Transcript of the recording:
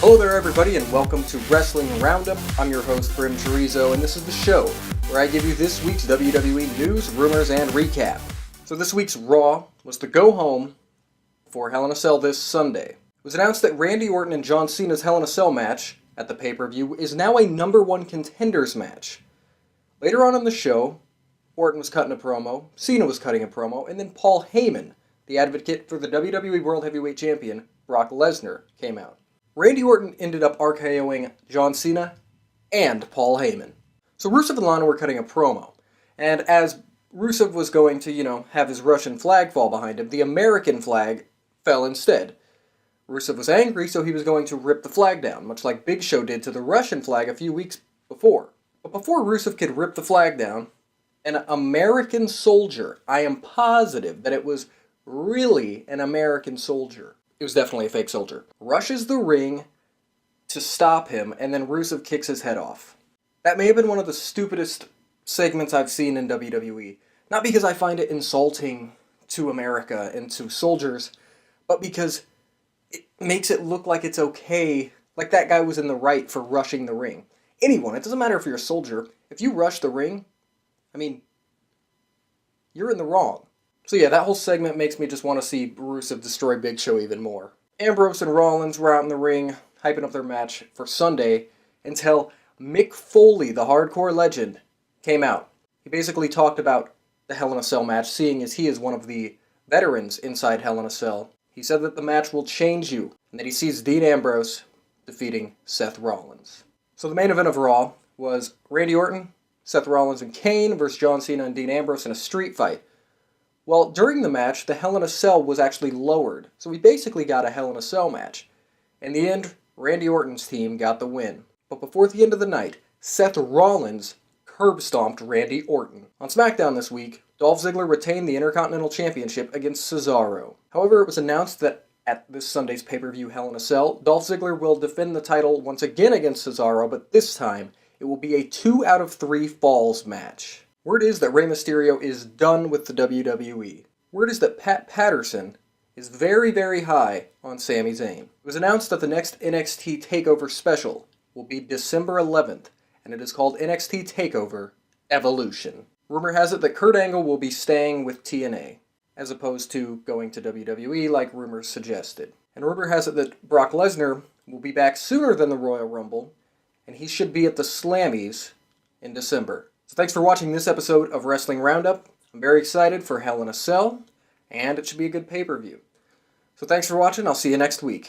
Hello there everybody and welcome to Wrestling Roundup. I'm your host GrimmChorizo and this is the show where I give you this week's WWE news, rumors, and recap. So this week's Raw was the go home for Hell in a Cell this Sunday. It was announced that Randy Orton and John Cena's Hell in a Cell match at the pay-per-view is now a number one contenders match. Later on in the show, Orton was cutting a promo, Cena was cutting a promo, and then Paul Heyman, the advocate for the WWE World Heavyweight Champion, Brock Lesnar, came out. Randy Orton ended up RKOing John Cena and Paul Heyman. So Rusev and Lana were cutting a promo, and as Rusev was going to, have his Russian flag fall behind him, the American flag fell instead. Rusev was angry, so he was going to rip the flag down, much like Big Show did to the Russian flag a few weeks before. But before Rusev could rip the flag down, an American soldier, I am positive that it was really an American soldier, it was definitely a fake soldier, rushes the ring to stop him, and then Rusev kicks his head off. That may have been one of the stupidest segments I've seen in WWE. Not because I find it insulting to America and to soldiers, but because it makes it look like it's okay, like that guy was in the right for rushing the ring. Anyone, it doesn't matter if you're a soldier, if you rush the ring, you're in the wrong. So yeah, that whole segment makes me just want to see Rusev destroy Big Show even more. Ambrose and Rollins were out in the ring, hyping up their match for Sunday, until Mick Foley, the hardcore legend, came out. He basically talked about the Hell in a Cell match, seeing as he is one of the veterans inside Hell in a Cell. He said that the match will change you, and that he sees Dean Ambrose defeating Seth Rollins. So the main event of Raw was Randy Orton, Seth Rollins, and Kane versus John Cena and Dean Ambrose in a street fight. Well, during the match, the Hell in a Cell was actually lowered, so we basically got a Hell in a Cell match. In the end, Randy Orton's team got the win. But before the end of the night, Seth Rollins curb-stomped Randy Orton. On SmackDown this week, Dolph Ziggler retained the Intercontinental Championship against Cesaro. However, it was announced that at this Sunday's pay-per-view Hell in a Cell, Dolph Ziggler will defend the title once again against Cesaro, but this time, it will be a 2 out of 3 falls match. Word is that Rey Mysterio is done with the WWE. Word is that Pat Patterson is very, very high on Sami Zayn. It was announced that the next NXT TakeOver special will be December 11th, and it is called NXT TakeOver Evolution. Rumor has it that Kurt Angle will be staying with TNA, as opposed to going to WWE like rumors suggested. And rumor has it that Brock Lesnar will be back sooner than the Royal Rumble, and he should be at the Slammies in December. So thanks for watching this episode of Wrestling Roundup. I'm very excited for Hell in a Cell, and it should be a good pay-per-view. So thanks for watching, I'll see you next week.